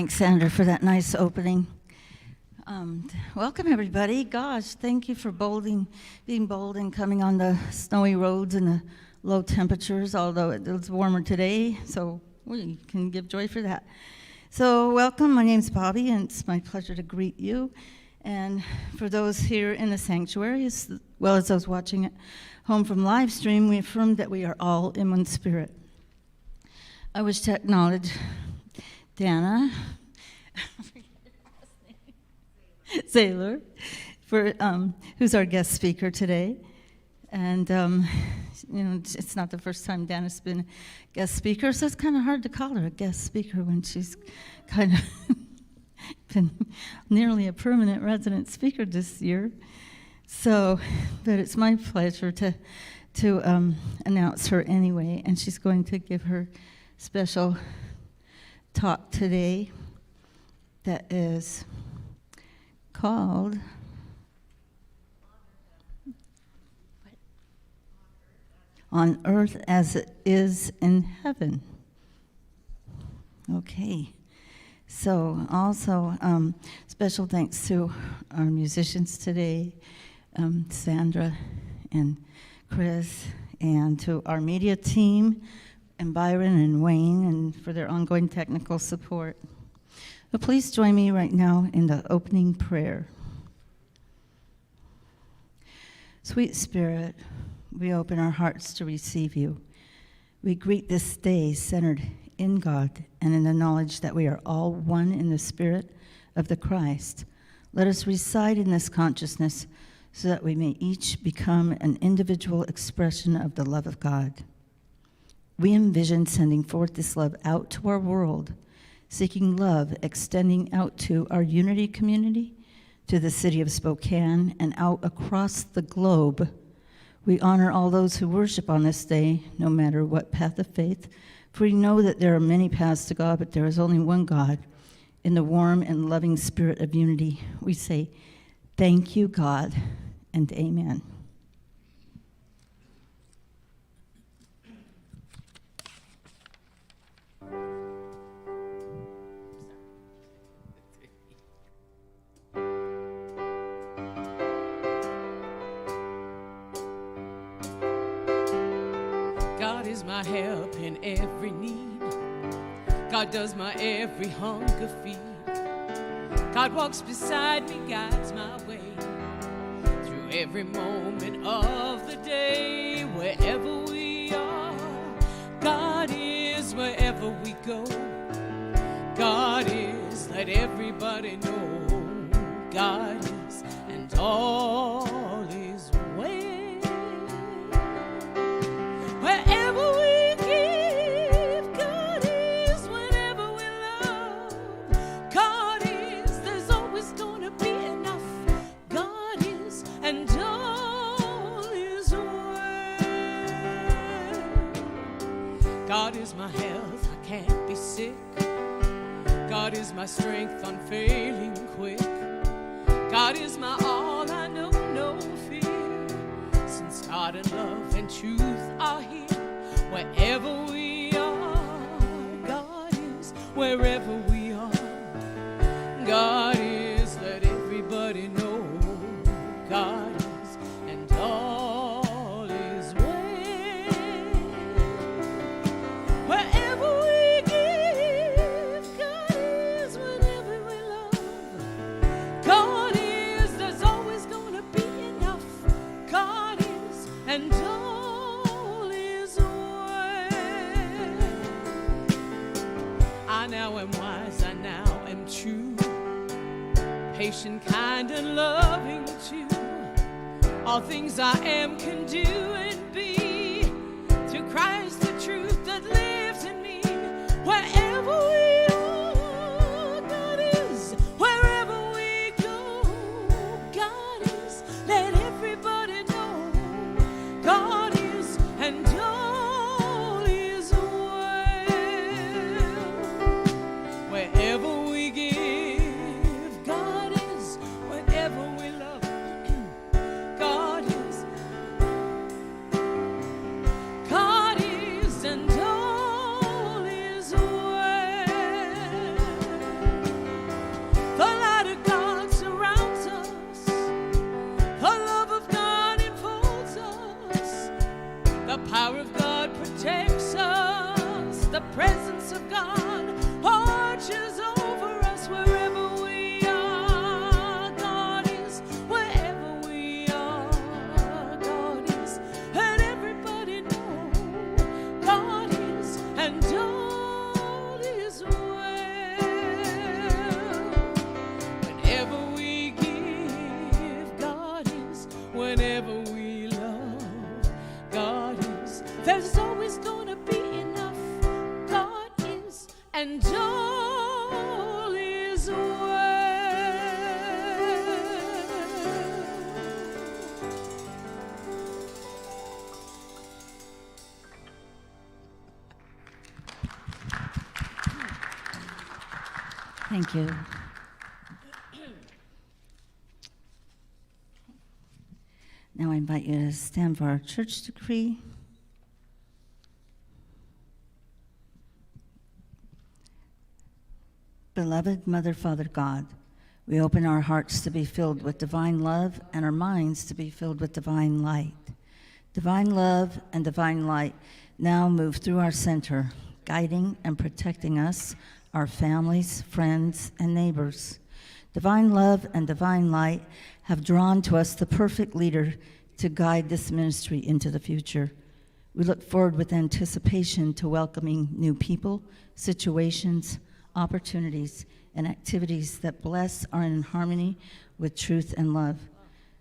Thanks, Sandra, for that nice opening. Welcome, everybody. Gosh, thank you for being bold and coming on the snowy roads and the low temperatures, although it's warmer today, so we can give joy for that. So welcome, my name's Bobby, and it's my pleasure to greet you. And for those here in the sanctuary, as well as those watching at home from live stream, we affirm that we are all in one spirit. I wish to acknowledge Danna, Zahller, who's our guest speaker today. And, it's not the first time Danna's been a guest speaker, so it's kind of hard to call her a guest speaker when she's kind of been nearly a permanent resident speaker this year. So, but it's my pleasure to announce her anyway, and she's going to give her special talk today that is called On Earth as It Is in Heaven. Okay, so also special thanks to our musicians today, Sandra and Chris, and to our media team, and Byron and Wayne, and for their ongoing technical support. But please join me right now in the opening prayer. Sweet Spirit, we open our hearts to receive you. We greet this day centered in God and in the knowledge that we are all one in the Spirit of the Christ. Let us reside in this consciousness so that we may each become an individual expression of the love of God. We envision sending forth this love out to our world, seeking love extending out to our Unity community, to the city of Spokane, and out across the globe. We honor all those who worship on this day, no matter what path of faith, for we know that there are many paths to God, but there is only one God. In the warm and loving spirit of unity, we say, thank you, God, and amen. God is my help in every need. God does my every hunger feed. God walks beside me, guides my way through every moment of the day. Wherever we are, God is wherever we go. God is, let everybody know. God is, and all is well. Wherever we give, God is. Whenever we love, God is. There's always gonna be enough. God is, and all is well. God is my health, I can't be sick. God is my strength, unfailing quick. God is my all, I know no fear. Since God and love and truth are here, wherever we are, God is. Wherever we are, God is. Let everybody know God is, and all is well. Wherever we give, God is. Whenever we love, God is. There's always gonna be enough. God is, and all is well. I now am wise, I now am true, patient, kind, and loving too. All things I am, can do, and be through Christ, the truth that lives in me. Wherever we are, God is. Wherever we go, God is. Let everybody know God is, and all is well. Wherever we give, God is. Whenever we love, God is. God is, and all is well. and all is well. Thank you. Now I invite you to stand for our church decree. Beloved Mother, Father God, we open our hearts to be filled with divine love and our minds to be filled with divine light. Divine love and divine light now move through our center, guiding and protecting us, our families, friends, and neighbors. Divine love and divine light have drawn to us the perfect leader to guide this ministry into the future. We look forward with anticipation to welcoming new people, situations, opportunities, and activities that bless are in harmony with truth and love.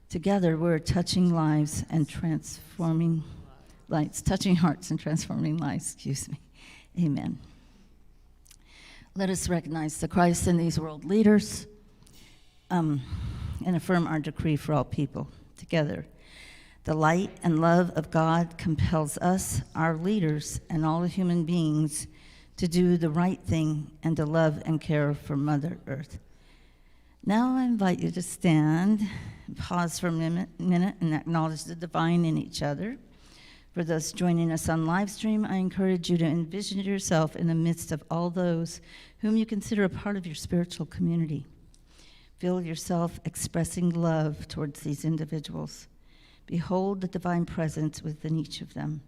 Together, we're touching lives and transforming lives, touching hearts and transforming lives, Amen. Let us recognize the Christ in these world leaders and affirm our decree for all people. Together, the light and love of God compels us, our leaders, and all human beings to do the right thing and to love and care for Mother Earth. Now I invite you to stand, pause for a minute, and acknowledge the divine in each other. For those joining us on live stream, I encourage you to envision yourself in the midst of all those whom you consider a part of your spiritual community. Feel yourself expressing love towards these individuals. Behold the divine presence within each of them.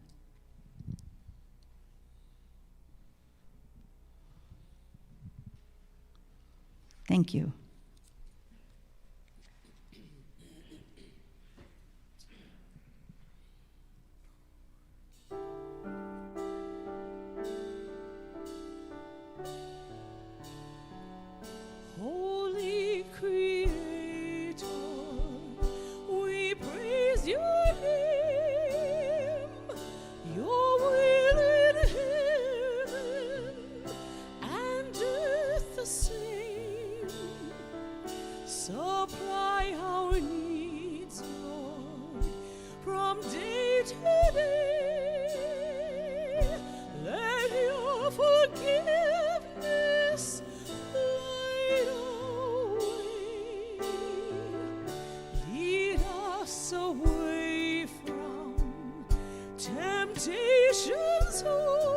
Thank you. Holy Creator, we praise your name. Your will in heaven and earth the same. Supply our needs, Lord, from day to day. Let your forgiveness light our way. Lead us away from temptation's hold.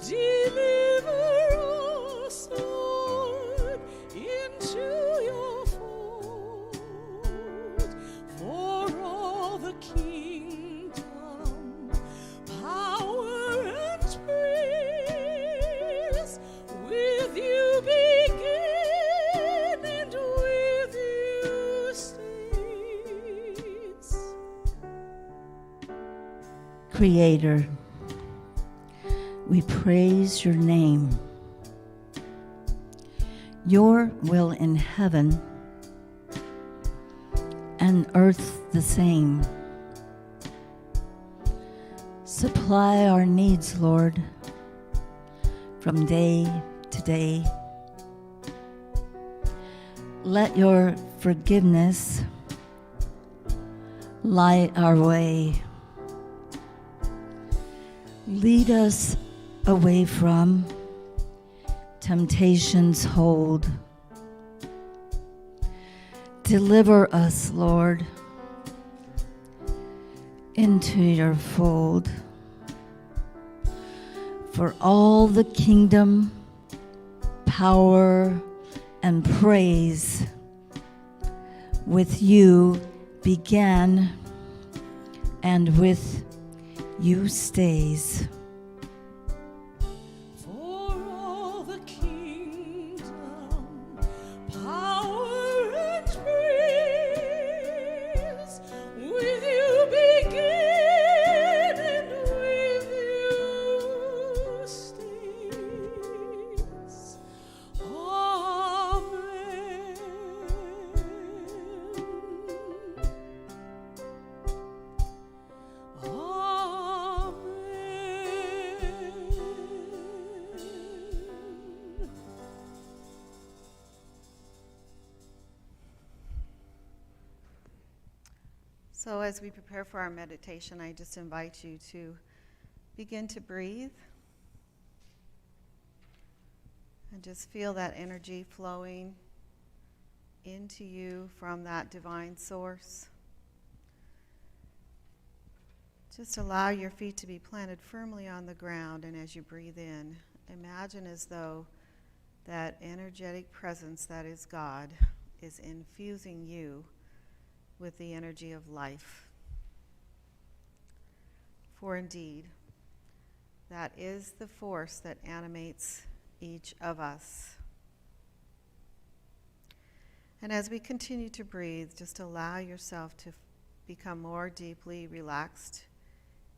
Deliver us, Lord, into your fold. For all the kingdom, power and praise, with you begin and with you stays. Creator, we praise your name. Your will in heaven and earth the same. Supply our needs, Lord, from day to day. Let your forgiveness light our way. Lead us away from temptation's hold. Deliver us, Lord, into your fold. For all the kingdom, power, and praise with you began and with you stays. For all the kingdom, power and praise, with you begin and with you stays. Amen. Amen. So as we prepare for our meditation, I just invite you to begin to breathe and just feel that energy flowing into you from that divine source. Just allow your feet to be planted firmly on the ground, and as you breathe in, imagine as though that energetic presence that is God is infusing you with the energy of life. For indeed, that is the force that animates each of us. And as we continue to breathe, just allow yourself to become more deeply relaxed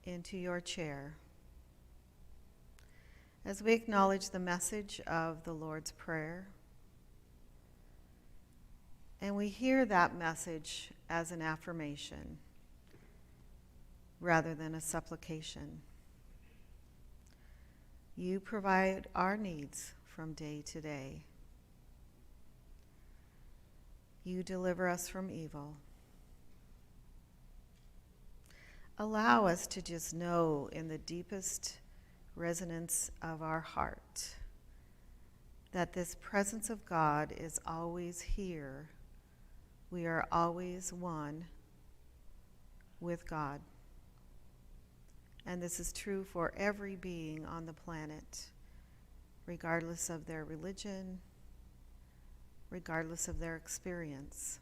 into your chair. As we acknowledge the message of the Lord's Prayer, and we hear that message as an affirmation rather than a supplication. You provide our needs from day to day. You deliver us from evil. Allow us to just know in the deepest resonance of our heart that this presence of God is always here. We are always one with God. And this is true for every being on the planet, regardless of their religion, regardless of their experience.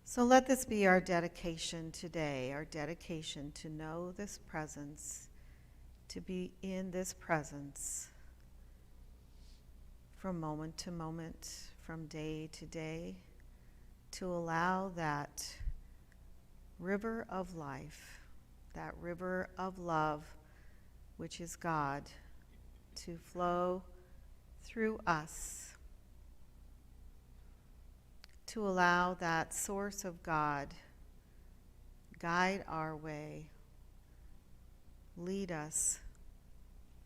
So let this be our dedication today, our dedication to know this presence, to be in this presence from moment to moment, from day to day, to allow that river of life, that river of love, which is God, to flow through us, to allow that source of God guide our way, lead us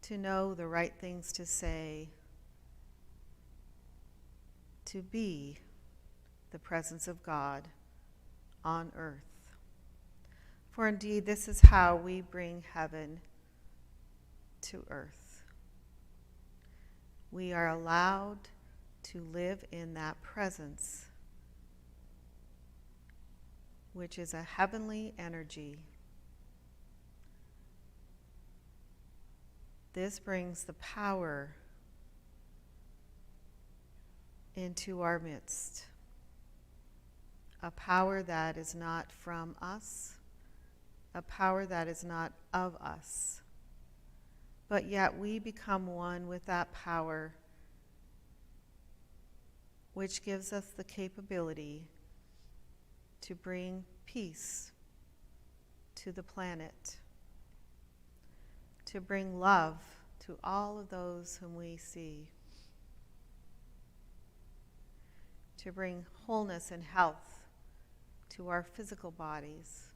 to know the right things to say, to be the presence of God on earth. For indeed, this is how we bring heaven to earth. We are allowed to live in that presence, which is a heavenly energy. This brings the power into our midst, a power that is not from us, a power that is not of us, but yet we become one with that power, which gives us the capability to bring peace to the planet, to bring love to all of those whom we see, to bring wholeness and health to our physical bodies.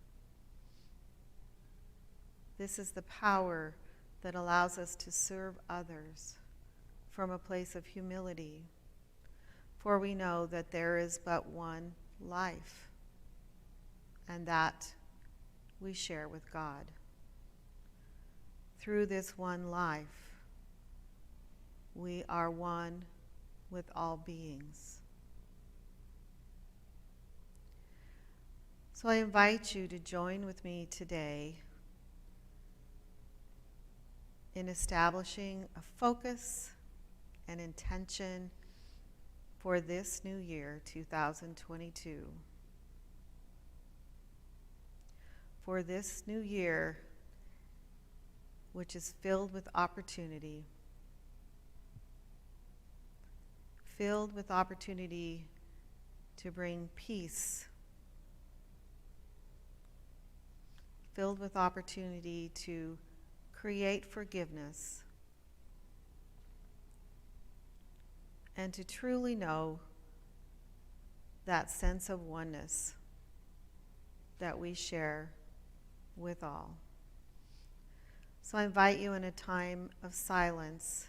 This is the power that allows us to serve others from a place of humility, for we know that there is but one life, and that we share with God. Through this one life, we are one with all beings. So I invite you to join with me today in establishing a focus and intention for this new year, 2022. For this new year, which is filled with opportunity to bring peace, filled with opportunity to create forgiveness, and to truly know that sense of oneness that we share with all. So I invite you in a time of silence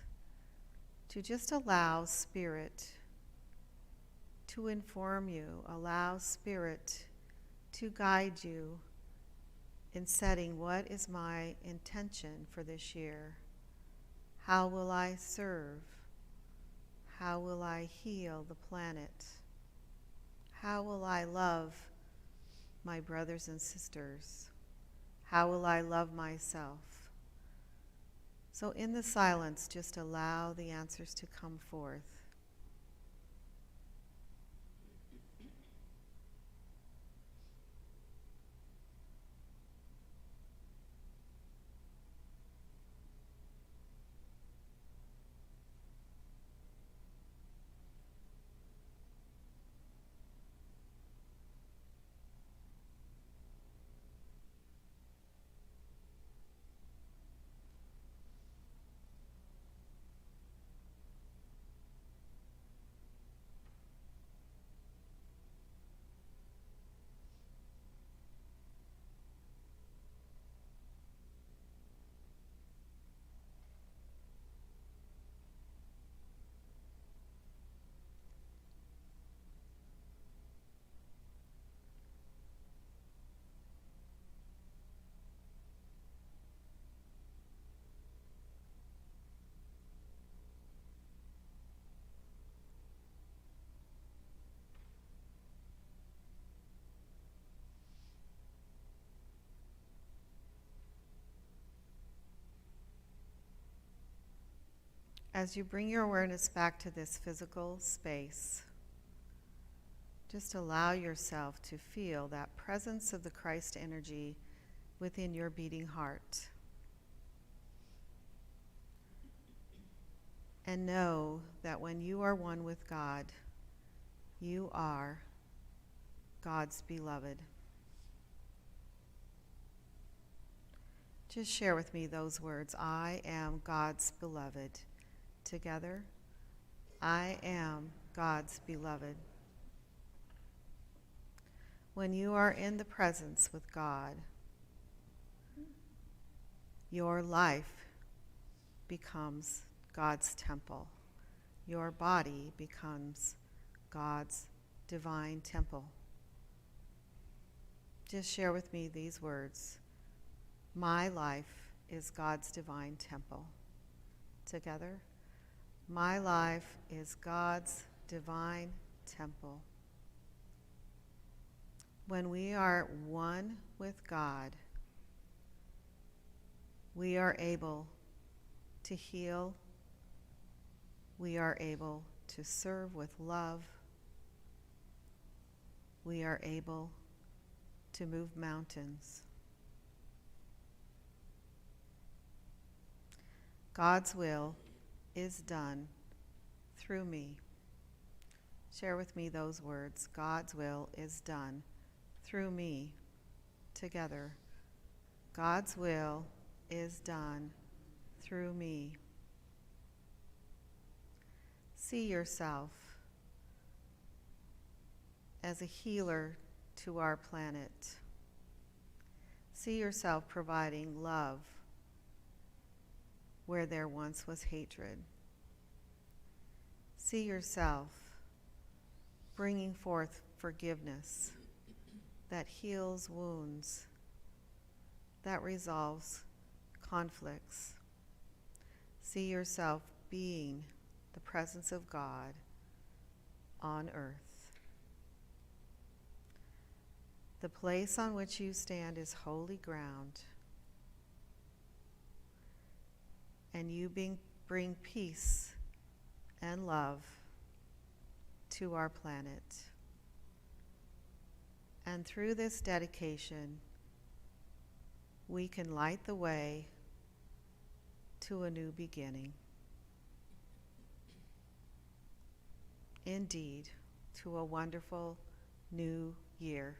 to just allow Spirit to inform you. Allow Spirit to guide you in setting what is my intention for this year. How will I serve? How will I heal the planet? How will I love my brothers and sisters? How will I love myself? So in the silence, just allow the answers to come forth. As you bring your awareness back to this physical space, just allow yourself to feel that presence of the Christ energy within your beating heart. And know that when you are one with God, you are God's beloved. Just share with me those words. I am God's beloved. Together, I am God's beloved. When you are in the presence with God, your life becomes God's temple. Your body becomes God's divine temple. Just share with me these words. My life is God's divine temple. Together, my life is God's divine temple. When we are one with God, we are able to heal. We are able to serve with love. We are able to move mountains. God's will is done through me. Share with me those words. God's will is done through me. Together. God's will is done through me. See yourself as a healer to our planet. See yourself providing love where there once was hatred. See yourself bringing forth forgiveness that heals wounds, that resolves conflicts. See yourself being the presence of God on earth. The place on which you stand is holy ground, and you bring peace and love to our planet. And through this dedication, we can light the way to a new beginning. Indeed, to a wonderful new year.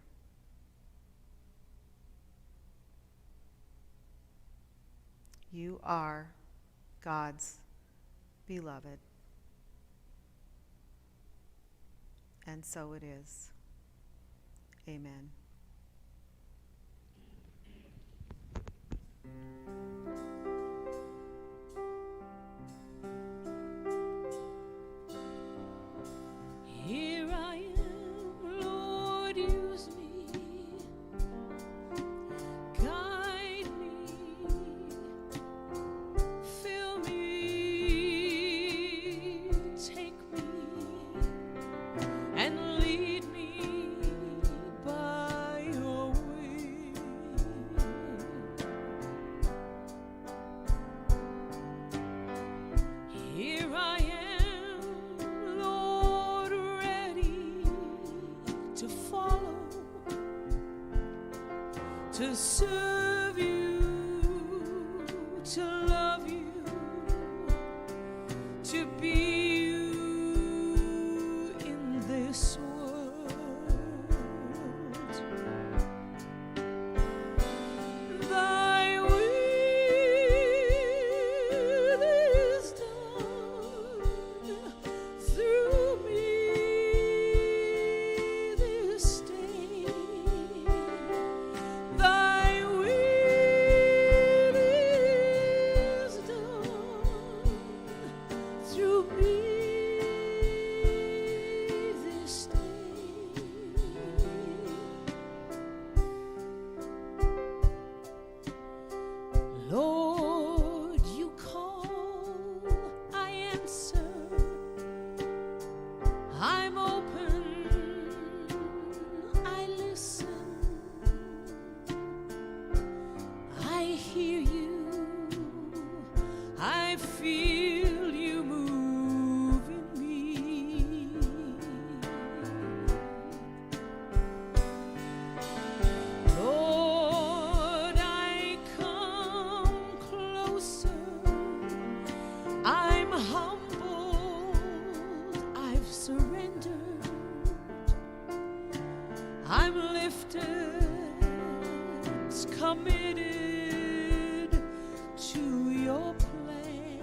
You are God's beloved. And so it is. Amen. Here I serve you, to love you, to be you in this world. Thy will is done through me this day. Thy will is done through me this day. Lord, you call, I answer. I'm open, I listen. I hear you, I feel you move in me. Lord, I come closer. I'm humbled, I've surrendered. I'm lifted, committed to your plan.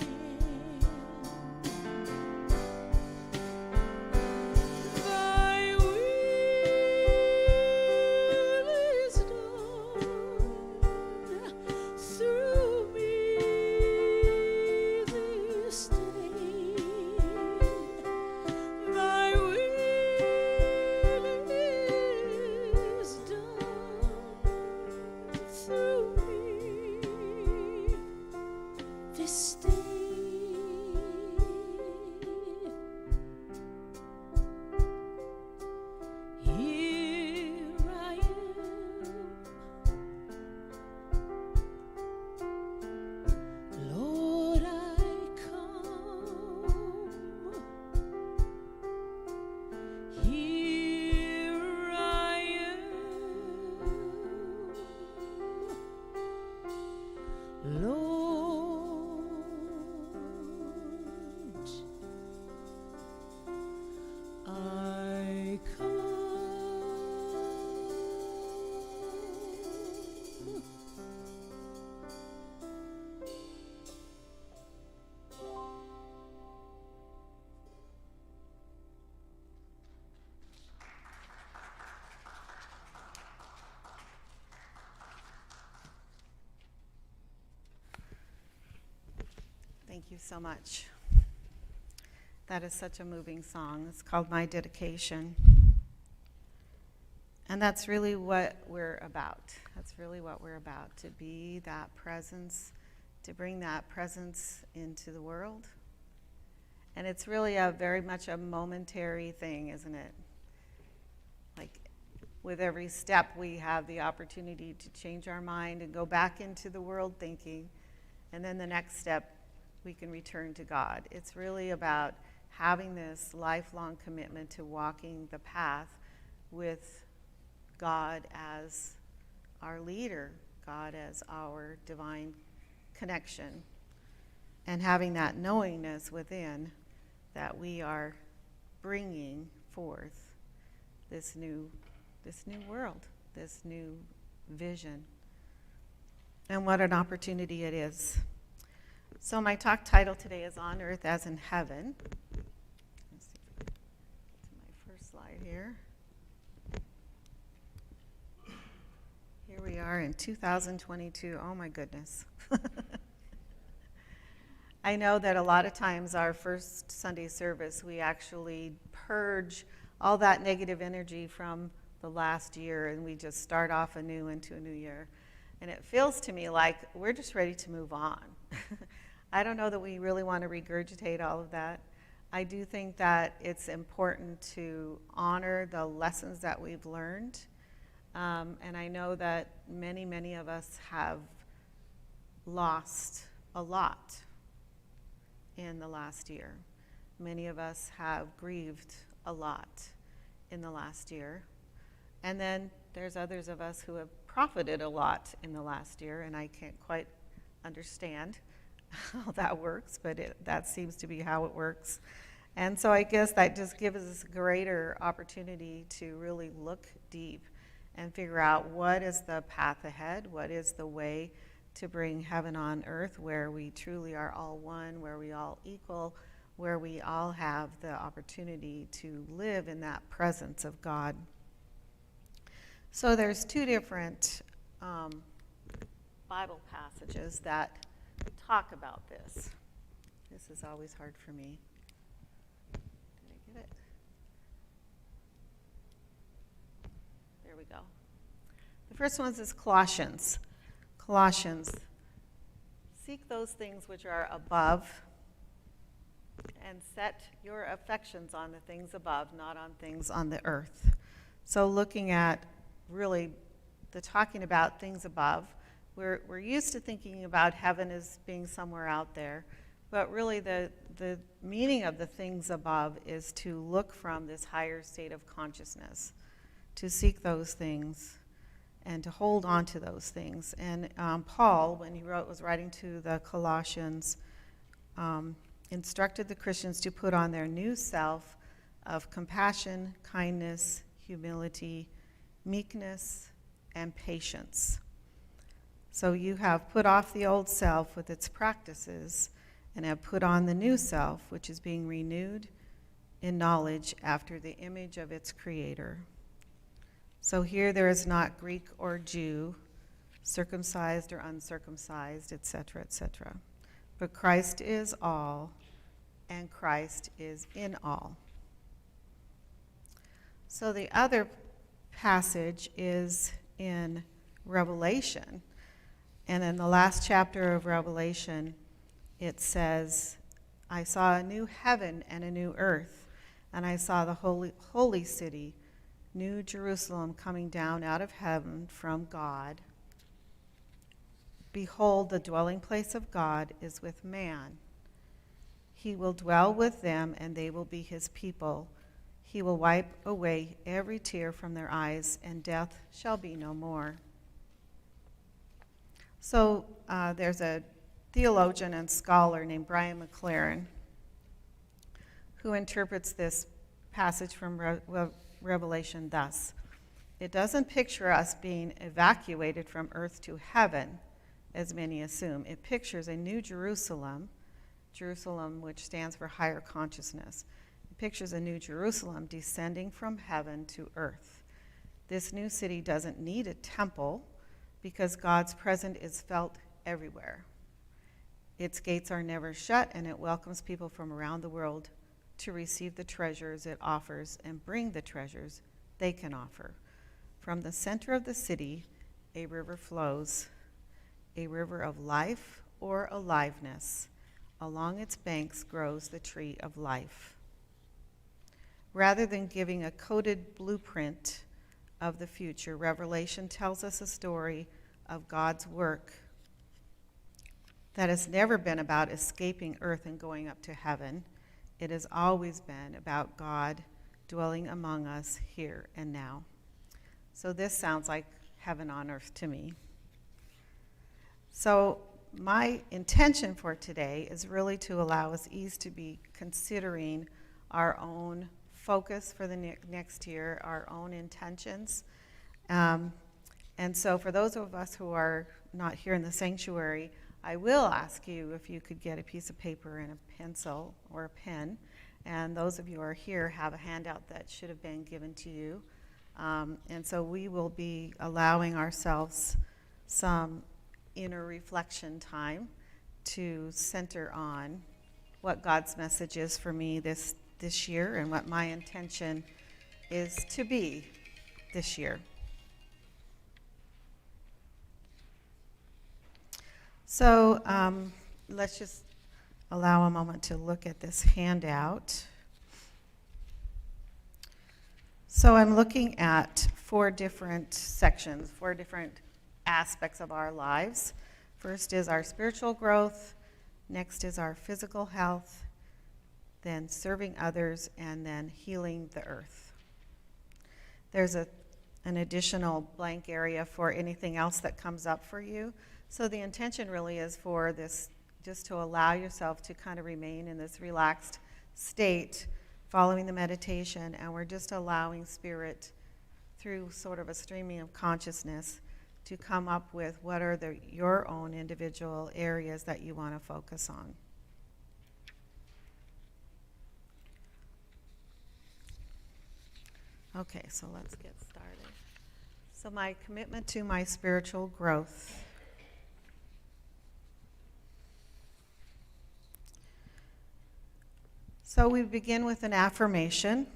Thy will is done through me this day. Thy will is done through me this day. Here I am, Lord, I come. Here I am, Lord, I come. Thank you so much. That is such a moving song. It's called My Dedication. And that's really what we're about. That's really what we're about, to be that presence, to bring that presence into the world. And it's really a very much a momentary thing, isn't it? Like with every step, we have the opportunity to change our mind and go back into the world thinking. And then the next step, we can return to God. It's really about having this lifelong commitment to walking the path with God as our leader, God as our divine connection, and having that knowingness within that we are bringing forth this new world, this new vision. And what an opportunity it is. So my talk title today is On Earth as in Heaven. Let's see if I can get to my first slide here. Here we are in 2022. Oh my goodness. I know that a lot of times our first Sunday service, we actually purge all that negative energy from the last year and we just start off anew into a new year. And it feels to me like we're just ready to move on. I don't know that we really want to regurgitate all of that. I do think that it's important to honor the lessons that we've learned. And I know that many, many of us have lost a lot in the last year. Many of us have grieved a lot in the last year. And then there's others of us who have profited a lot in the last year, and I can't quite understand how that works, but that seems to be how it works. And so I guess that just gives us a greater opportunity to really look deep and figure out what is the path ahead, what is the way to bring heaven on earth, where we truly are all one, where we all equal, where we all have the opportunity to live in that presence of God. So there's two different Bible passages that talk about this. This is always hard for me. Did I get it? There we go. The first one is Colossians. Colossians. Seek those things which are above, and set your affections on the things above, not on things on the earth. So looking at really the talking about things above, we're used to thinking about heaven as being somewhere out there, but really the meaning of the things above is to look from this higher state of consciousness, to seek those things and to hold on to those things. And Paul, when he was writing to the Colossians, instructed the Christians to put on their new self of compassion, kindness, humility, meekness, and patience. So you have put off the old self with its practices and have put on the new self, which is being renewed in knowledge after the image of its creator. So here there is not Greek or Jew, circumcised or uncircumcised, etc., etc. But Christ is all, and Christ is in all. So the other passage is in Revelation. And in the last chapter of Revelation, it says, I saw a new heaven and a new earth, and I saw the holy city, New Jerusalem, coming down out of heaven from God. Behold, the dwelling place of God is with man. He will dwell with them, and they will be his people. He will wipe away every tear from their eyes, and death shall be no more. So there's a theologian and scholar named Brian McLaren who interprets this passage from Revelation thus: it doesn't picture us being evacuated from earth to heaven, as many assume. It pictures a new Jerusalem, Jerusalem which stands for higher consciousness. It pictures a new Jerusalem descending from heaven to earth. This new city doesn't need a temple because God's presence is felt everywhere. Its gates are never shut, and it welcomes people from around the world to receive the treasures it offers and bring the treasures they can offer. From the center of the city, a river flows, a river of life or aliveness. Along its banks grows the tree of life. Rather than giving a coded blueprint of the future, Revelation tells us a story of God's work that has never been about escaping earth and going up to heaven. It has always been about God dwelling among us here and now. So this sounds like heaven on earth to me. So my intention for today is really to allow us each to be considering our own focus for the next year, our own intentions. And so for those of us who are not here in the sanctuary, I will ask you if you could get a piece of paper and a pencil or a pen. And those of you who are here have a handout that should have been given to you. And so we will be allowing ourselves some inner reflection time to center on what God's message is for me this year and what my intention is to be this year. So let's just allow a moment to look at this handout. So I'm looking at 4 different sections, 4 different aspects of our lives. First is our spiritual growth, next is our physical health, then serving others, and then healing the earth. There's a an additional blank area for anything else that comes up for you. So the intention really is for this, just to allow yourself to kind of remain in this relaxed state following the meditation, and we're just allowing Spirit through sort of a streaming of consciousness to come up with what are your own individual areas that you want to focus on. Okay, so let's get started. So my commitment to my spiritual growth. So we begin with an affirmation,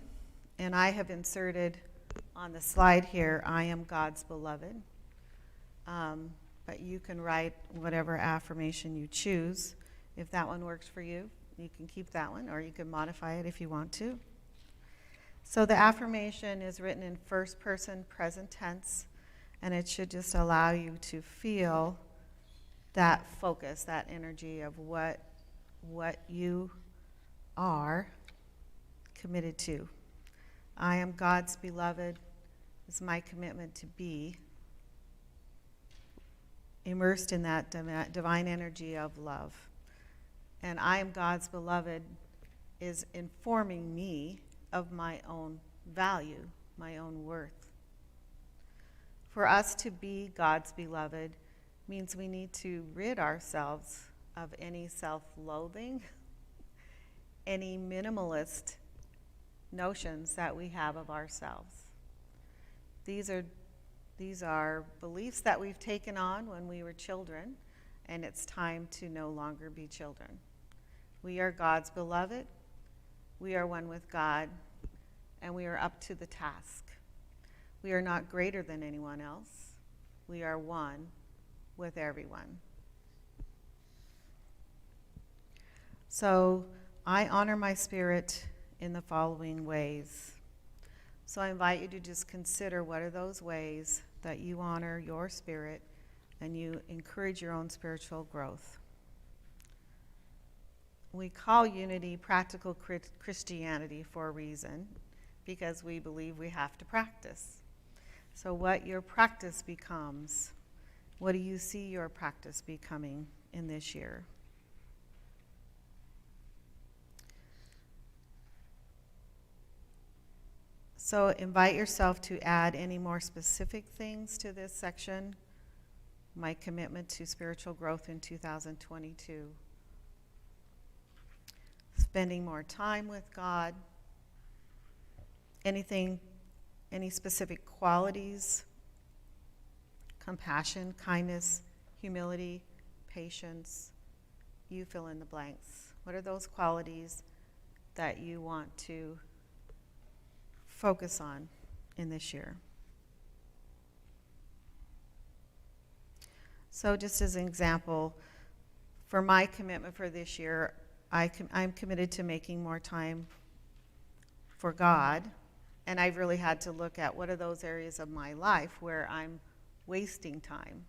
and I have inserted on the slide here, I am God's beloved. But you can write whatever affirmation you choose. If that one works for you, you can keep that one, or you can modify it if you want to. So the affirmation is written in first person present tense, and it should just allow you to feel that focus, that energy of what you are committed to. I am God's beloved is my commitment to be immersed in that divine energy of love. And I am God's beloved is informing me of my own value, my own worth. For us to be God's beloved means we need to rid ourselves of any self-loathing, any minimalist notions that we have of ourselves. These are beliefs that we've taken on when we were children, and it's time to no longer be children. We are God's beloved. We are one with God, and we are up to the task. We are not greater than anyone else. We are one with everyone. So I honor my spirit in the following ways. So I invite you to just consider what are those ways that you honor your spirit and you encourage your own spiritual growth. We call unity practical Christianity for a reason, because we believe we have to practice. So what your practice becomes, what do you see your practice becoming in this year? So invite yourself to add any more specific things to this section. My commitment to spiritual growth in 2022. Spending more time with God. Anything, any specific qualities? Compassion, kindness, humility, patience. You fill in the blanks. What are those qualities that you want to focus on in this year? So just as an example, for my commitment for this year, I'm committed to making more time for God, and I've really had to look at what are those areas of my life where I'm wasting time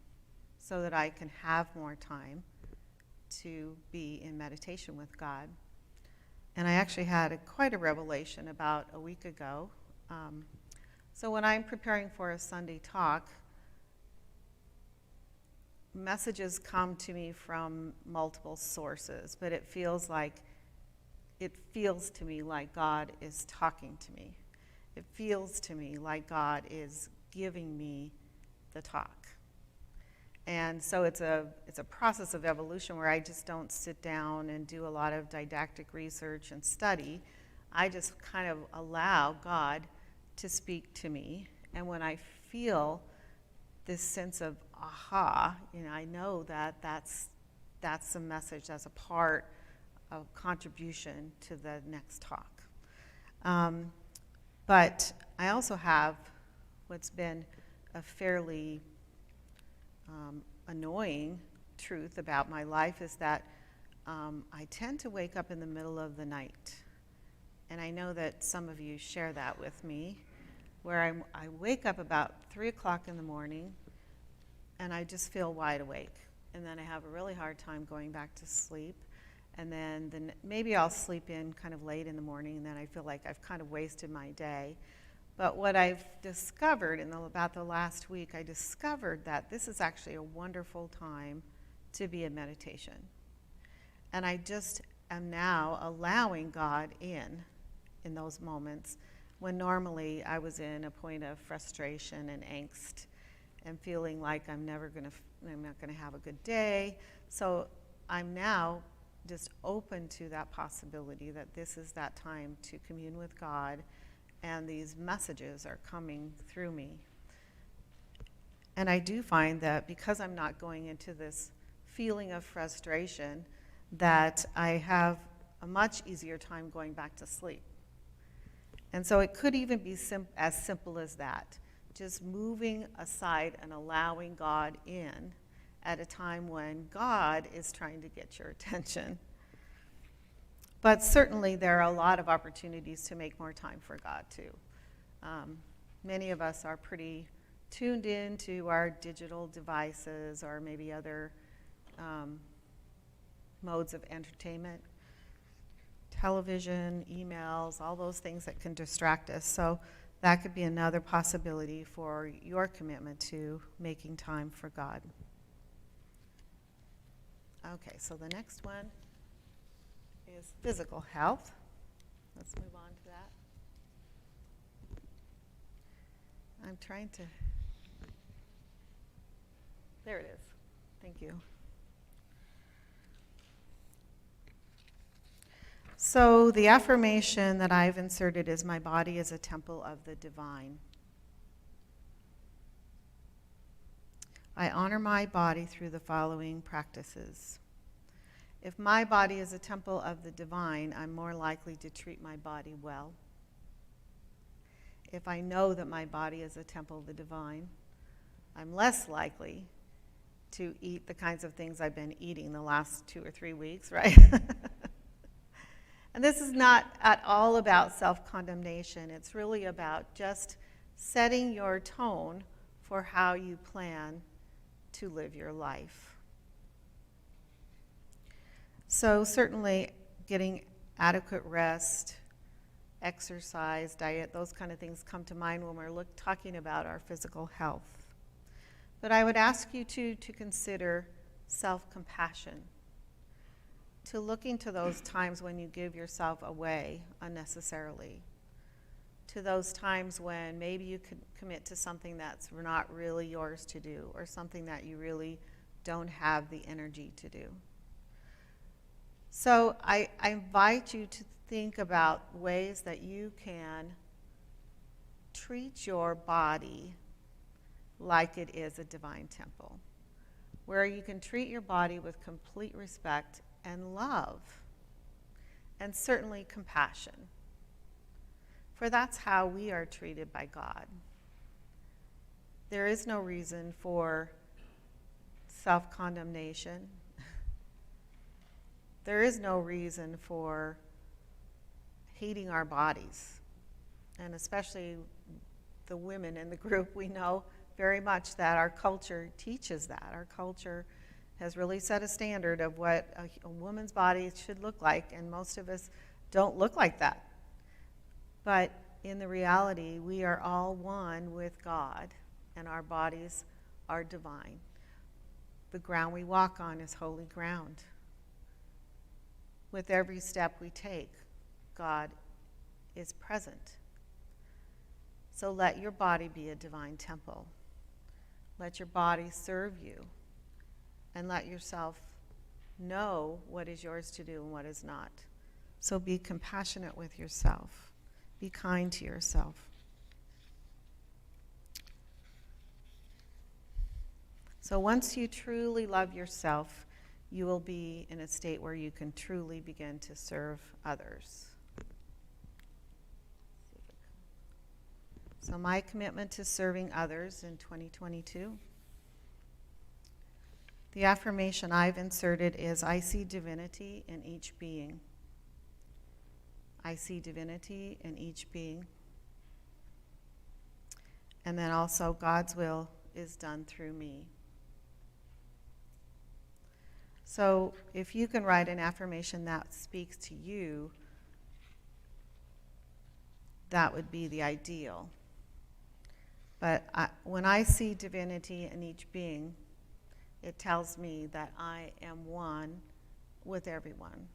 so that I can have more time to be in meditation with God. And I actually had quite a revelation about a week ago. So when I'm preparing for a Sunday talk, messages come to me from multiple sources, but it feels to me like God is talking to me. It feels to me like God is giving me the talk. And so it's a process of evolution where I just don't sit down and do a lot of didactic research and study. I just kind of allow God to speak to me. And when I feel this sense of aha, I know that that's a message, that's a part of contribution to the next talk. But I also have what's been a fairly annoying truth about my life is that I tend to wake up in the middle of the night. And I know that some of you share that with me, where I wake up about 3 o'clock in the morning, and I just feel wide awake. And then I have a really hard time going back to sleep. And then maybe I'll sleep in kind of late in the morning, and then I feel like I've kind of wasted my day. But what I've discovered about the last week, I discovered that this is actually a wonderful time to be in meditation. And I just am now allowing God in those moments when normally I was in a point of frustration and angst and feeling like I'm not going to have a good day. So I'm now just open to that possibility that this is that time to commune with God, and these messages are coming through me. And I do find that because I'm not going into this feeling of frustration, that I have a much easier time going back to sleep. And so it could even be as simple as that, just moving aside and allowing God in at a time when God is trying to get your attention. But certainly there are a lot of opportunities to make more time for God too. Many of us are pretty tuned in to our digital devices or maybe other modes of entertainment, television, emails, all those things that can distract us. So that could be another possibility for your commitment to making time for God. Okay, so the next one is physical health. Let's move on to that. I'm trying to, there it is. Thank you. So the affirmation that I've inserted is, my body is a temple of the divine. I honor my body through the following practices. If my body is a temple of the divine, I'm more likely to treat my body well. If I know that my body is a temple of the divine, I'm less likely to eat the kinds of things I've been eating the last 2 or 3 weeks, right? And this is not at all about self-condemnation. It's really about just setting your tone for how you plan to live your life. So certainly getting adequate rest, exercise, diet, those kind of things come to mind when we're talking about our physical health. But I would ask you to consider self-compassion, to look into those times when you give yourself away unnecessarily, to those times when maybe you could commit to something that's not really yours to do, or something that you really don't have the energy to do. So I invite you to think about ways that you can treat your body like it is a divine temple, where you can treat your body with complete respect and love, and certainly compassion. For that's how we are treated by God. There is no reason for self-condemnation. There is no reason for hating our bodies. And especially the women in the group, we know very much that our culture teaches that. Our culture has really set a standard of what a woman's body should look like, and most of us don't look like that. But in the reality, we are all one with God, and our bodies are divine. The ground we walk on is holy ground. With every step we take, God is present. So let your body be a divine temple. Let your body serve you, and let yourself know what is yours to do and what is not. So be compassionate with yourself. Be kind to yourself. So once you truly love yourself, you will be in a state where you can truly begin to serve others. So my commitment to serving others in 2022. The affirmation I've inserted is, I see divinity in each being. I see divinity in each being. And then also, God's will is done through me. So if you can write an affirmation that speaks to you, that would be the ideal. But when I see divinity in each being, it tells me that I am one with everyone.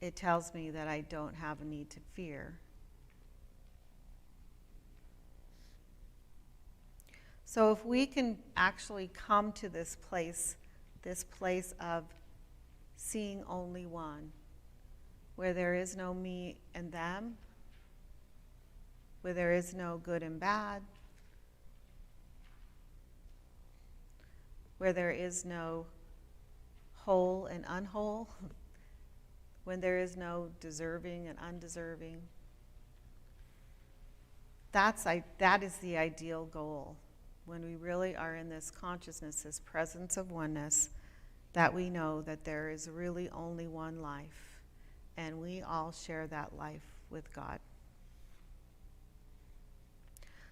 It tells me that I don't have a need to fear. So if we can actually come to this place of seeing only one, where there is no me and them, where there is no good and bad, where there is no whole and unwhole, when there is no deserving and undeserving, that is the ideal goal. When we really are in this consciousness, this presence of oneness, that we know that there is really only one life, and we all share that life with God.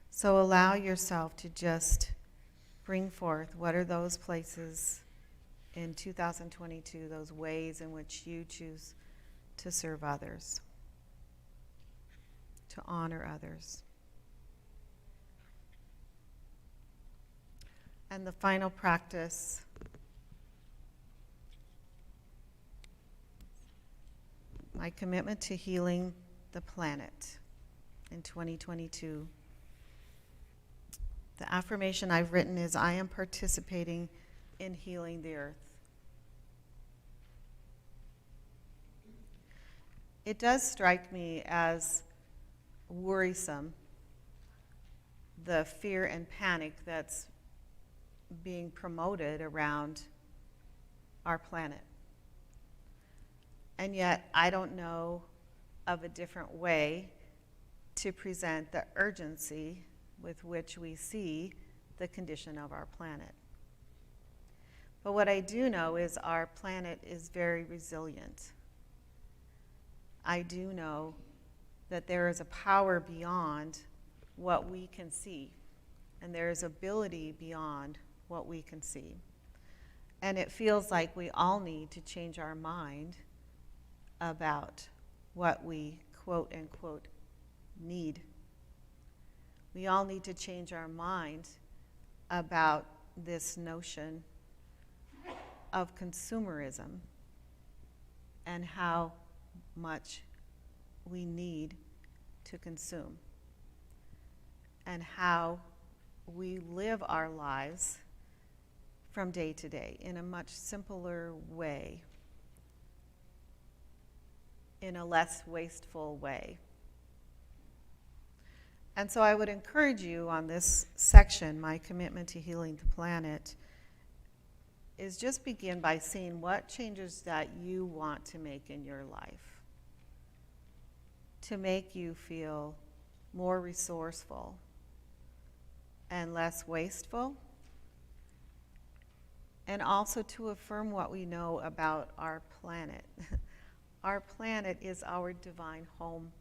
So allow yourself to just bring forth what are those places in 2022, those ways in which you choose to serve others, to honor others. And the final practice, my commitment to healing the planet in 2022. The affirmation I've written is, I am participating in healing the earth. It does strike me as worrisome, the fear and panic that's being promoted around our planet. And yet, I don't know of a different way to present the urgency with which we see the condition of our planet. But what I do know is our planet is very resilient. I do know that there is a power beyond what we can see, and there is ability beyond what we can see. And it feels like we all need to change our mind about what we quote unquote need. We all need to change our mind about this notion of consumerism and how much we need to consume, and how we live our lives from day to day in a much simpler way, in a less wasteful way. And so I would encourage you on this section, my commitment to healing the planet, is just begin by seeing what changes that you want to make in your life to make you feel more resourceful and less wasteful, and also to affirm what we know about our planet. Our planet is our divine home.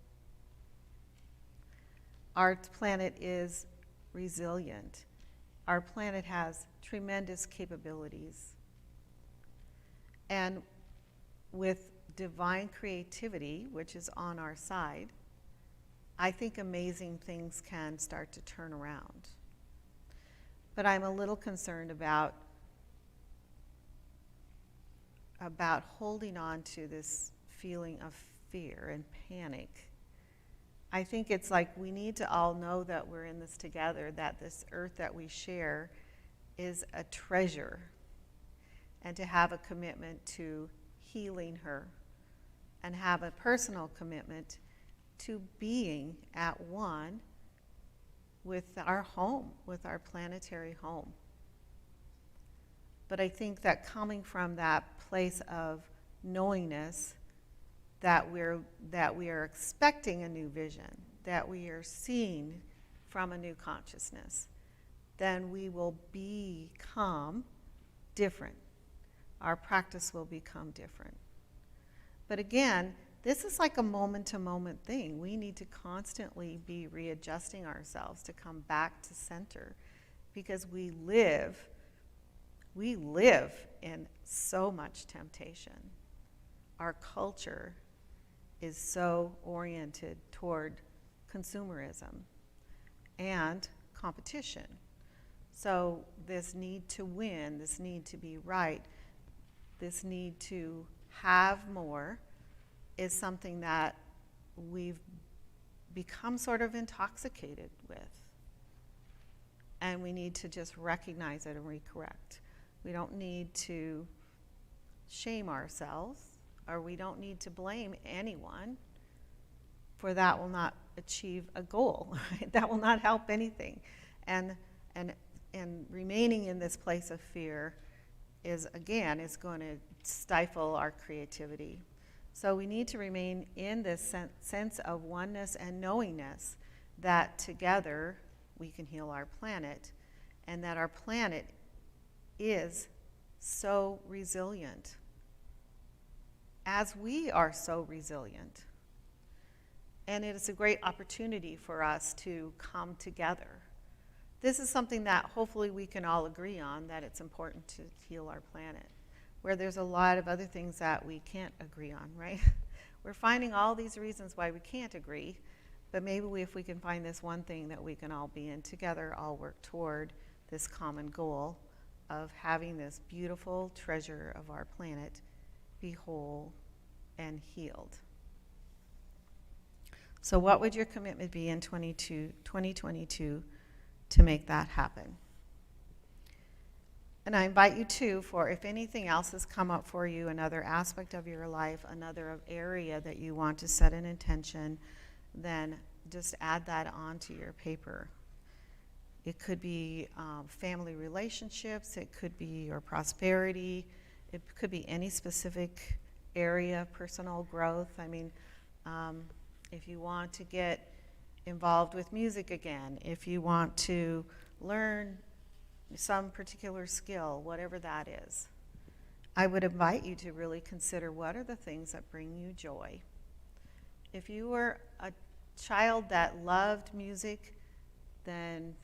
Our planet is resilient. Our planet has tremendous capabilities. And with divine creativity, which is on our side, I think amazing things can start to turn around. But I'm a little concerned about holding on to this feeling of fear and panic. I think it's like we need to all know that we're in this together, that this earth that we share is a treasure, and to have a commitment to healing her, and have a personal commitment to being at one with our home, with our planetary home. But I think that coming from that place of knowingness, that we are expecting a new vision, that we are seeing from a new consciousness, then we will become different. Our practice will become different. But again, this is like a moment-to-moment thing. We need to constantly be readjusting ourselves to come back to center, because we live in so much temptation. Our culture is so oriented toward consumerism and competition. So this need to win, this need to be right, this need to have more is something that we've become sort of intoxicated with. And we need to just recognize it and recorrect. We don't need to shame ourselves, or we don't need to blame anyone, for that will not achieve a goal. Right? That will not help anything. And remaining in this place of fear is going to stifle our creativity. So we need to remain in this sense of oneness and knowingness that together we can heal our planet, and that our planet is so resilient, as we are so resilient. And it is a great opportunity for us to come together. This is something that hopefully we can all agree on, that it's important to heal our planet, where there's a lot of other things that we can't agree on, right? We're finding all these reasons why we can't agree, but maybe if we can find this one thing that we can all be in together, all work toward this common goal of having this beautiful treasure of our planet be whole and healed. So what would your commitment be in 2022 to make that happen? And I invite you too, for if anything else has come up for you, another aspect of your life, another area that you want to set an intention, then just add that onto your paper. It could be family relationships, it could be your prosperity, it could be any specific area of personal growth. I mean, if you want to get involved with music again, if you want to learn some particular skill, whatever that is, I would invite you to really consider what are the things that bring you joy. If you were a child that loved music, then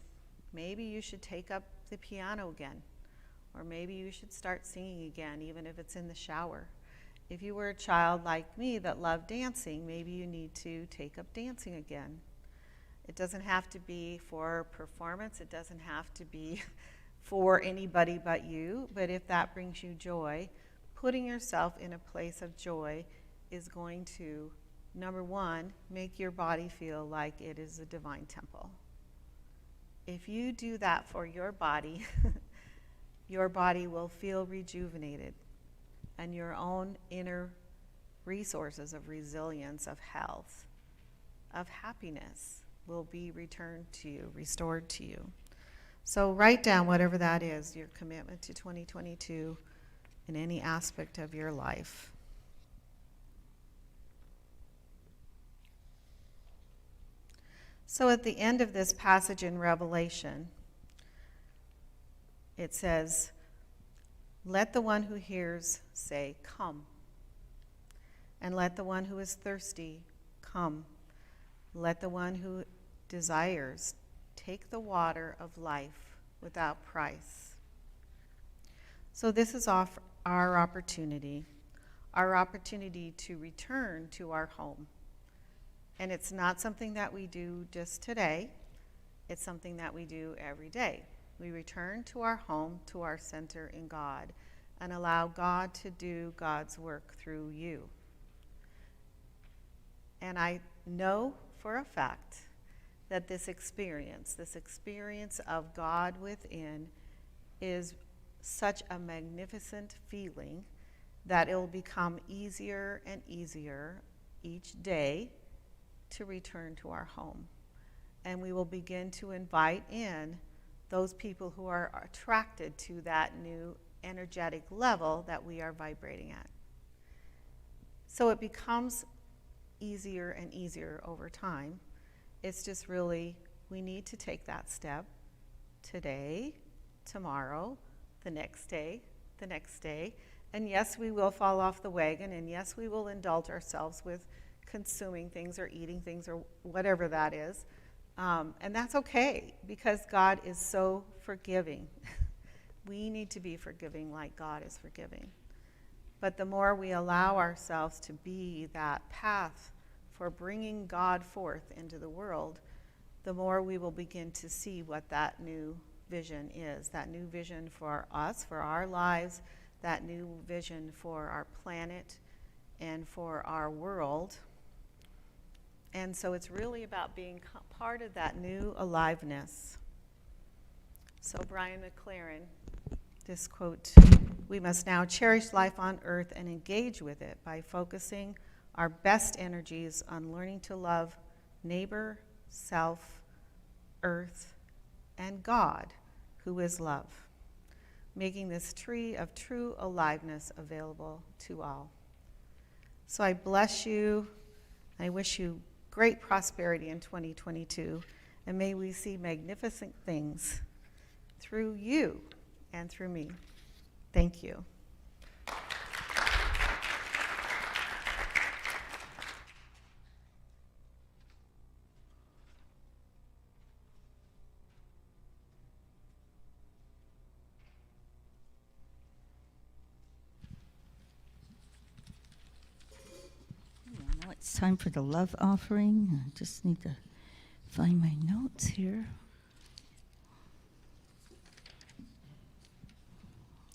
maybe you should take up the piano again, or maybe you should start singing again, even if it's in the shower. If you were a child like me that loved dancing, maybe you need to take up dancing again. It doesn't have to be for performance, it doesn't have to be for anybody but you, but if that brings you joy, putting yourself in a place of joy is going to, number one, make your body feel like it is a divine temple. If you do that for your body will feel rejuvenated, and your own inner resources of resilience, of health, of happiness will be returned to you, restored to you. So write down whatever that is, your commitment to 2022 in any aspect of your life. So at the end of this passage in Revelation, it says, "Let the one who hears say, 'Come.' And let the one who is thirsty come. Let the one who desires take the water of life without price." So this is our opportunity to return to our home. And it's not something that we do just today. It's something that we do every day. We return to our home, to our center in God, and allow God to do God's work through you. And I know for a fact that this experience of God within, is such a magnificent feeling that it will become easier and easier each day to return to our home. And we will begin to invite in those people who are attracted to that new energetic level that we are vibrating at. So it becomes easier and easier over time. It's just really, we need to take that step today, tomorrow, the next day, and yes, we will fall off the wagon, and yes, we will indulge ourselves with consuming things or eating things or whatever that is. And that's okay, because God is so forgiving. We need to be forgiving like God is forgiving. But the more we allow ourselves to be that path for bringing God forth into the world, the more we will begin to see what that new vision is, that new vision for us, for our lives, that new vision for our planet and for our world. And so it's really about being part of that new aliveness. So Brian McLaren, this quote, "We must now cherish life on earth and engage with it by focusing our best energies on learning to love neighbor, self, earth, and God, who is love, making this tree of true aliveness available to all." So I bless you. I wish you great prosperity in 2022, and may we see magnificent things through you and through me. Thank you. Now it's time for the love offering. I just need to find my notes here.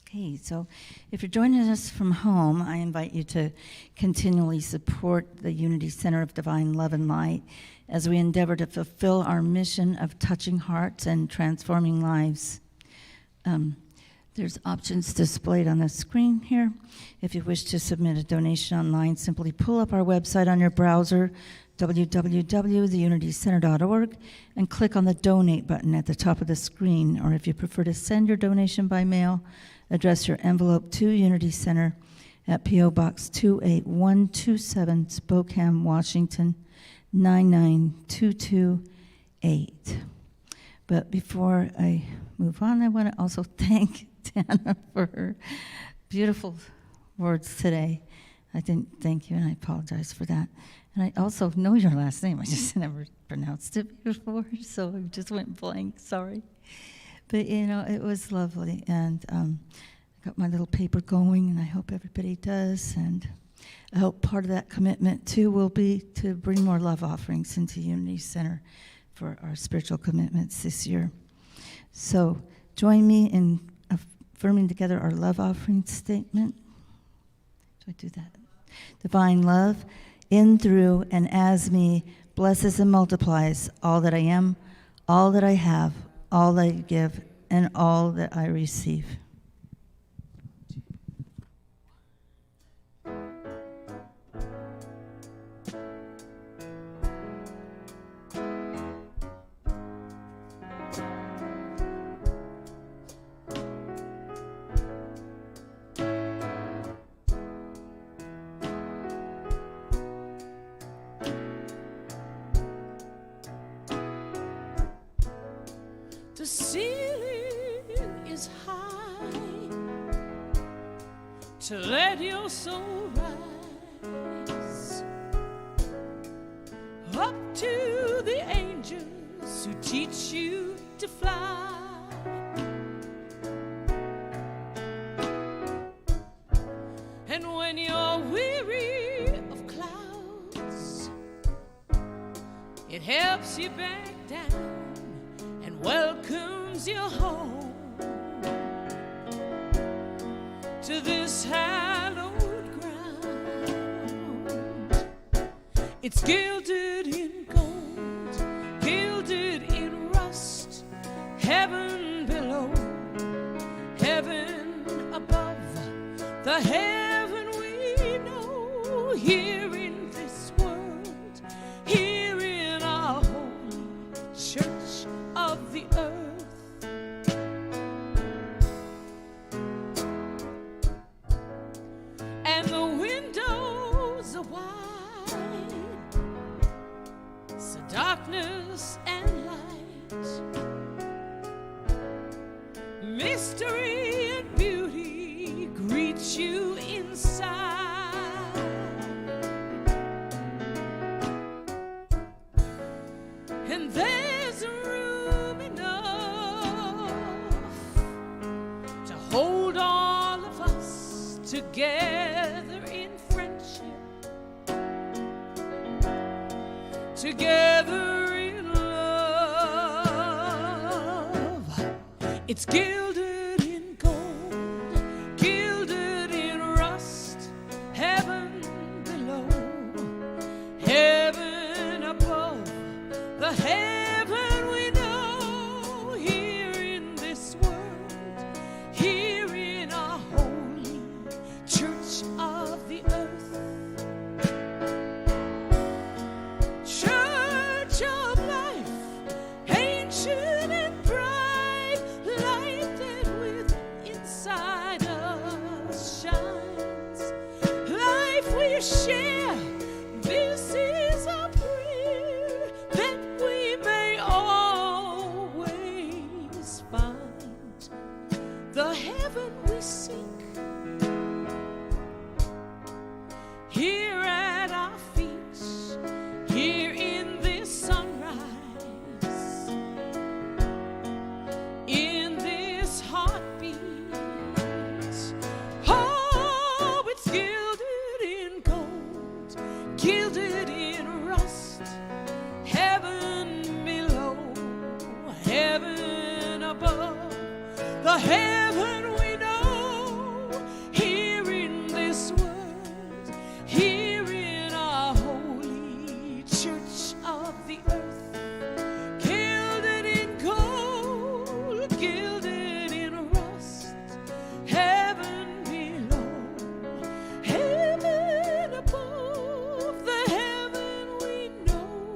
Okay, so if you're joining us from home, I invite you to continually support the Unity Center of Divine Love and Light as we endeavor to fulfill our mission of touching hearts and transforming lives. There's options displayed on the screen here. If you wish to submit a donation online, simply pull up our website on your browser, www.theunitycenter.org, and click on the Donate button at the top of the screen. Or if you prefer to send your donation by mail, address your envelope to Unity Center at P.O. Box 28127, Spokane, Washington, 99228. But before I move on, I want to also thank Danna for her beautiful words today. I didn't thank you, and I apologize for that. And I also know your last name. I just never pronounced it before, so I just went blank. Sorry. But, you know, it was lovely. And I got my little paper going, and I hope everybody does. And I hope part of that commitment, too, will be to bring more love offerings into Unity Center for our spiritual commitments this year. So join me in affirming together our love offering statement. Do I do that? Divine love, in, through, and as me, blesses and multiplies all that I am, all that I have, all that I give, and all that I receive. The ceiling is high to let your soul rise up to the angels who teach you to fly. And when you're weary of clouds, it helps you back down and welcomes you home to this hallowed ground. It's gilded in gold, gilded in rust, heaven below, heaven above, the heaven we know, here in this world, here in our holy church of the earth. And the windows are wide, so darkness and light, mystery and beauty greet you inside. And there's room enough to hold all of us together in friendship, together in love. It's gilded in gold, gilded in rust, heaven below, heaven above, the heaven we know, here in this world, here in our holy church of the earth. Church of life, ancient and bright, lighted with inside us shines. Life we share, this is our prayer, that we may always find the heaven we seek here at our feet, here in this sunrise, in this heartbeat. Oh, it's gilded in gold, gilded in rust, heaven below, heaven above, the heaven we know, here in this world, here in our holy church of the earth. Gilded in gold, gilded in rust, heaven below, heaven above, the heaven we know,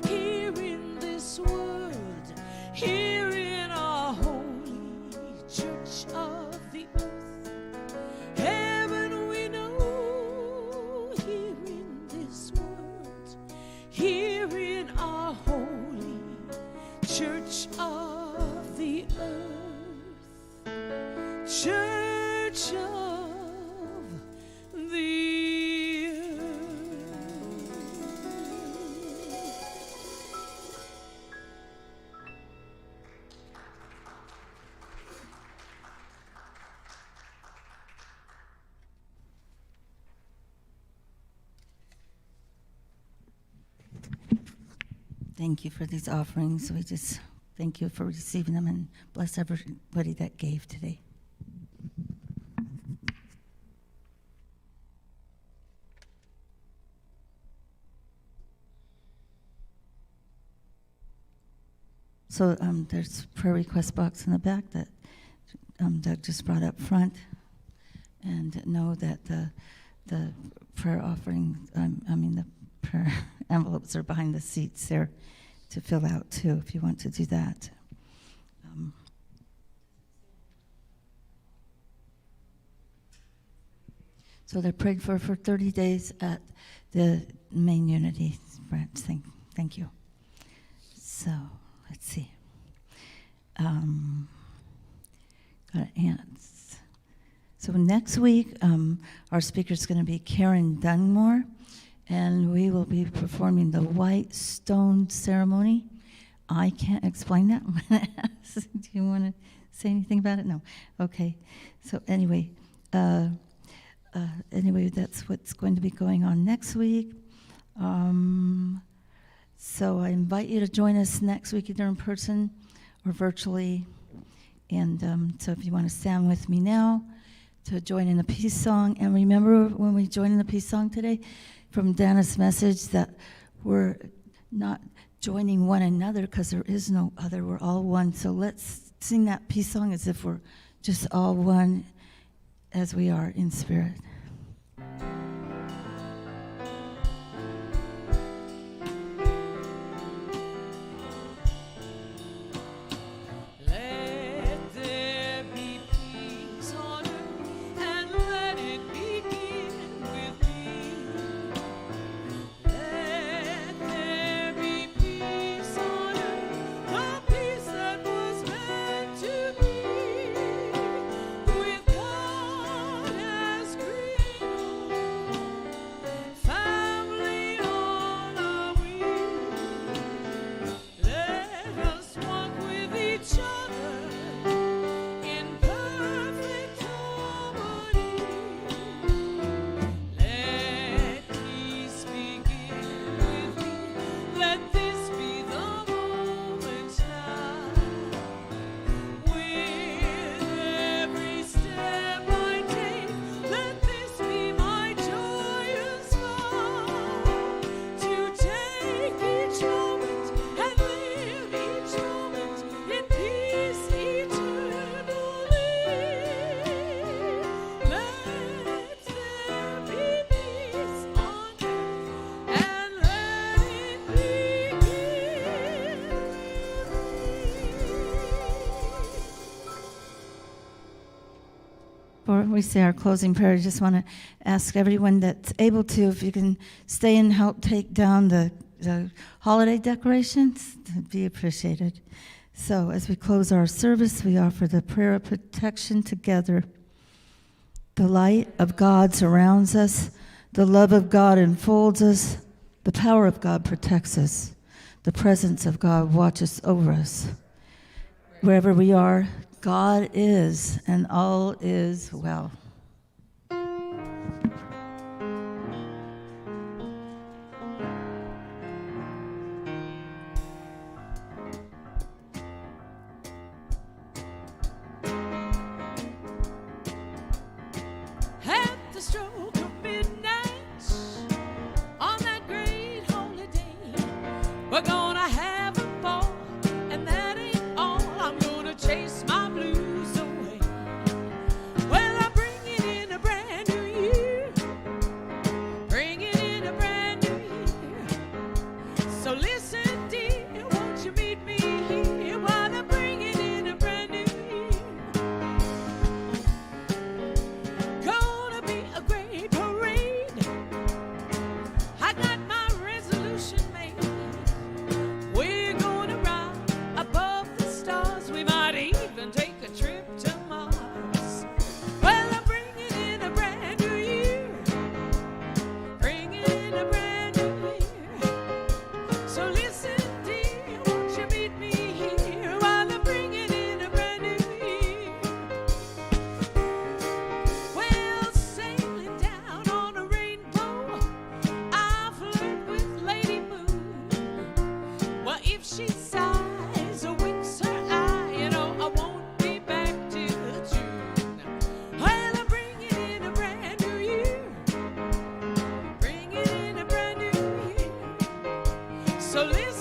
here in this world, here in our holy church of the earth. Heaven we know, here in this world, here in our holy church of the earth. Church of the earth. Thank you for these offerings. We just thank you for receiving them and bless everybody that gave today. So there's a prayer request box in the back that Doug just brought up front. And know that the prayer offering, the prayer envelopes are behind the seats there to fill out too, if you want to do that. So they're prayed for 30 days at the main unity branch. Thank you. So let's see. Got ants. So next week, our speaker is going to be Karen Dunmore, and we will be performing the white stone ceremony. I can't explain that. Do you want to say anything about it? No. Okay. So anyway, that's what's going to be going on next week. So I invite you to join us next week, either in person or virtually. And so if you want to stand with me now to join in the peace song. And remember when we join in the peace song today from Danna's message that we're not joining one another because there is no other. We're all one. So let's sing that peace song as if we're just all one as we are in spirit. With God as creator. before we say our closing prayer, I just want to ask everyone that's able to, if you can stay and help take down the holiday decorations, it'd be appreciated. So as we close our service, we offer the prayer of protection together. The light of God surrounds us. The love of God enfolds us. The power of God protects us. The presence of God watches over us. Wherever we are, God is, and all is well. At the stroke of midnight, on that great holy day, we're gonna have a ball, and that ain't all. I'm gonna chase my blues away. Well, I'm bringing in a brand new year, bringing in a brand new year. So listen, dear, won't you meet me here while I'm bringing in a brand new year? Gonna be a great parade. I got my resolution made. We're gonna ride above the stars. We might even take a trip to Mars. Well, I'm bringing in a brand new year, bringing in a brand new year. So listen, dear, won't you meet me here while I'm bringing in a brand new year? Well, sailing down on a rainbow, I flirt with Lady Moon. Well, if she sighs or winks her eye, you know I won't be back till June. Well, I'm bringing in a brand new year, bringing in a brand new year. So listen.